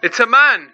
It's a man!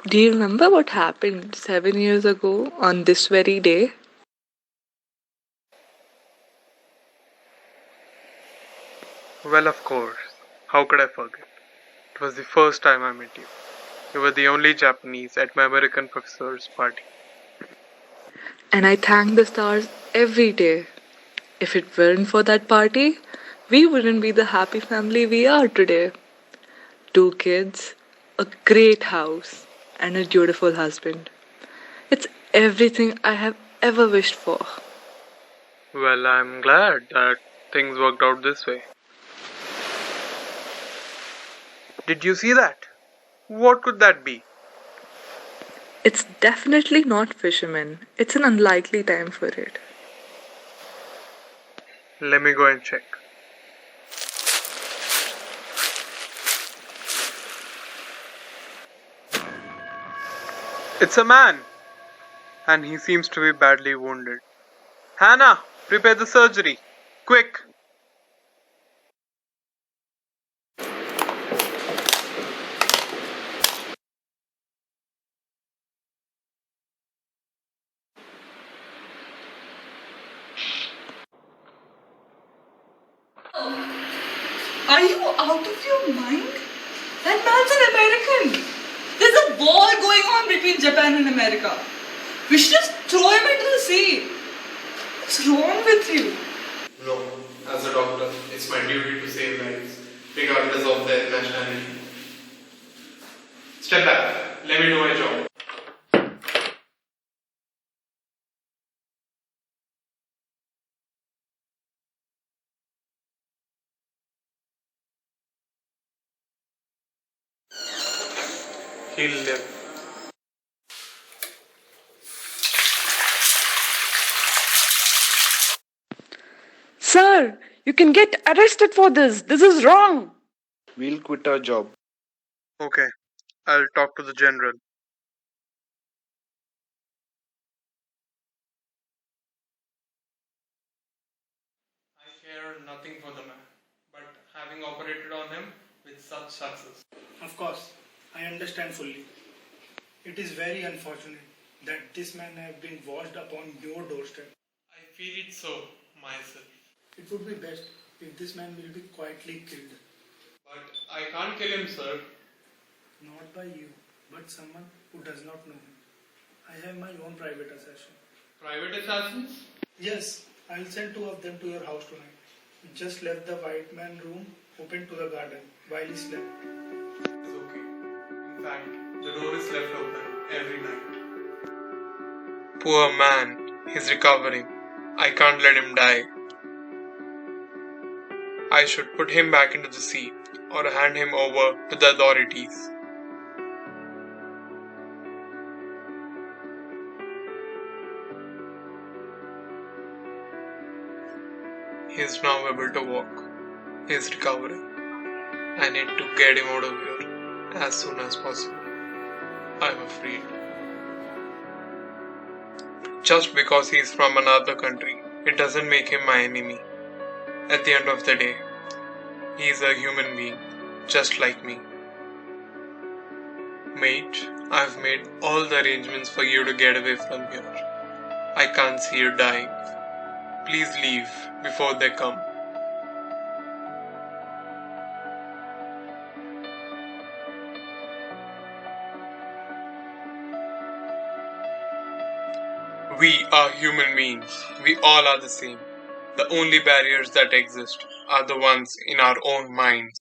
Do you remember what happened 7 years ago on this very day? Well, of course. How could I forget? It was the first time I met you. You were the only Japanese at my American professor's party. And I thank the stars every day. If it weren't for that party, we wouldn't be the happy family we are today. 2 kids, a great house, and a beautiful husband. It's everything I have ever wished for. Well, I'm glad that things worked out this way. Did you see that? What could that be? It's definitely not fishermen. It's an unlikely time for it. Let me go and check. It's a man! And he seems to be badly wounded. Hannah, prepare the surgery. Quick! Are you out of your mind? That man's an American. There's a war going on between Japan and America. We should just throw him into the sea. What's wrong with you? No, as a doctor, it's my duty to save lives, regardless of their nationality. Step back. Let me do my job. He'll live. Sir, you can get arrested for this. This is wrong. We'll quit our job. Okay, I'll talk to the general. I care nothing for the man, but having operated on him with such success. Of course, I understand fully. It is very unfortunate that this man has been washed upon your doorstep. I feel it so myself. It would be best if this man will be quietly killed. But I can't kill him, sir. Not by you, but someone who does not know him. I have my own private assassin. Private assassins? Yes, I'll send 2 of them to your house tonight. We just left the white man room open to the garden while he slept. It's okay. In fact, the door is left open every night. Poor man. He's recovering. I can't let him die. I should put him back into the sea or hand him over to the authorities. He is now able to walk. He is recovering. I need to get him out of here as soon as possible. I'm afraid. Just because he is from another country, it doesn't make him my enemy. At the end of the day, he is a human being, just like me. Mate, I've made all the arrangements for you to get away from here. I can't see you dying. Please leave before they come. We are human beings. We all are the same. The only barriers that exist are the ones in our own minds.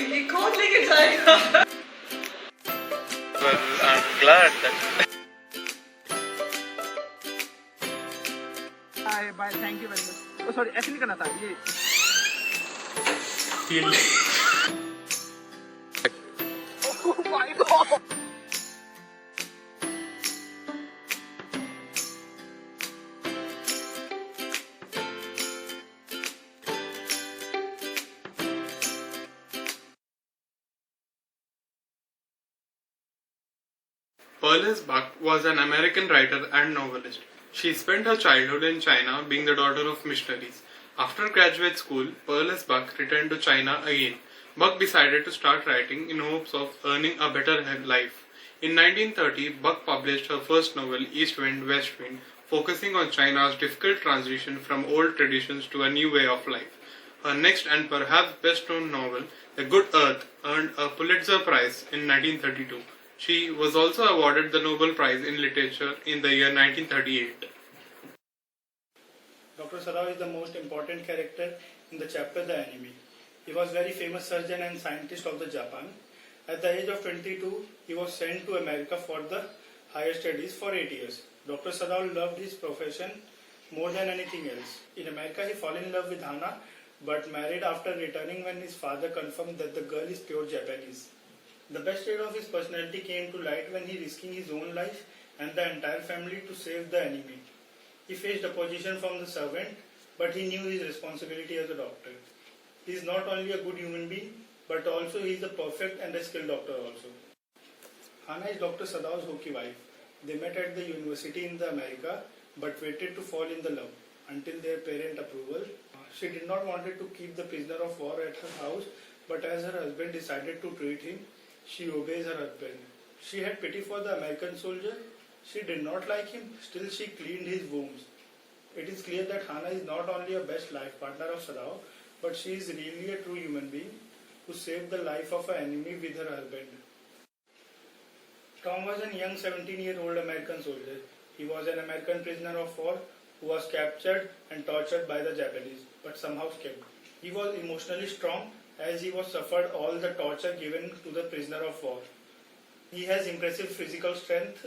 ये कौन लेके जाएगा? Well, I'm glad that. Bye thank you very much. Sorry ऐसे नहीं करना था ये। Oh my God! Pearl Buck was an American writer and novelist. She spent her childhood in China, being the daughter of missionaries. After graduate school, Pearl Buck returned to China again. Buck decided to start writing in hopes of earning a better life. In 1930, Buck published her first novel, East Wind, West Wind, focusing on China's difficult transition from old traditions to a new way of life. Her next and perhaps best known novel, The Good Earth, earned a Pulitzer Prize in 1932. She was also awarded the Nobel Prize in Literature in the year 1938. Dr. Sadao is the most important character in the chapter The Enemy. He was very famous surgeon and scientist of the Japan. At the age of 22, he was sent to America for the higher studies for 8 years. Dr. Sadao loved his profession more than anything else. In America, he fell in love with Hana, but married after returning when his father confirmed that the girl is pure Japanese. The best trait of his personality came to light when he risking his own life and the entire family to save the enemy. He faced opposition from the servant, but he knew his responsibility as a doctor. He is not only a good human being, but also he is a perfect and a skilled doctor also. Hana is Dr. Sadao's Hoki wife. They met at the university in the America, but waited to fall in the love until their parent approval. She did not want to keep the prisoner of war at her house, but as her husband decided to treat him, she obeys her husband. She had pity for the American soldier. She did not like him, still she cleaned his wounds. It is clear that Hana is not only a best life partner of Sadao, but she is really a true human being who saved the life of an enemy with her husband. Tom was a young 17-year-old American soldier. He was an American prisoner of war who was captured and tortured by the Japanese, but somehow escaped. He was emotionally strong as he was suffered all the torture given to the prisoner of war. He has impressive physical strength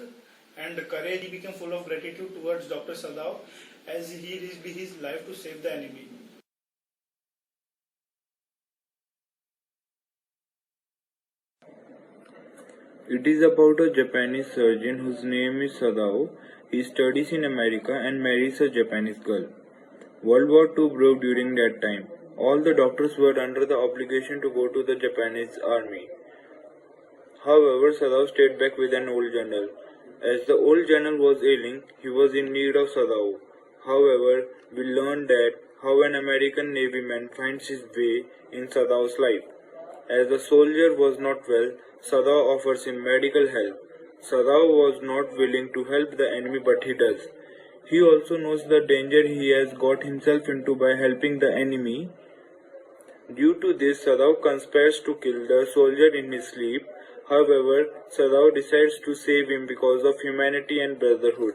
and courage. He became full of gratitude towards Dr. Sadao as he risked his life to save the enemy. It is about a Japanese surgeon whose name is Sadao. He studies in America and marries a Japanese girl. World War II broke during that time. All the doctors were under the obligation to go to the Japanese army. However, Sadao stayed back with an old general. As the old general was ailing, he was in need of Sadao. However, we learned that how an American Navy man finds his way in Sadao's life. As the soldier was not well, Sadao offers him medical help. Sadao was not willing to help the enemy, but he does. He also knows the danger he has got himself into by helping the enemy. Due to this, Sadao conspires to kill the soldier in his sleep. However, Sadao decides to save him because of humanity and brotherhood.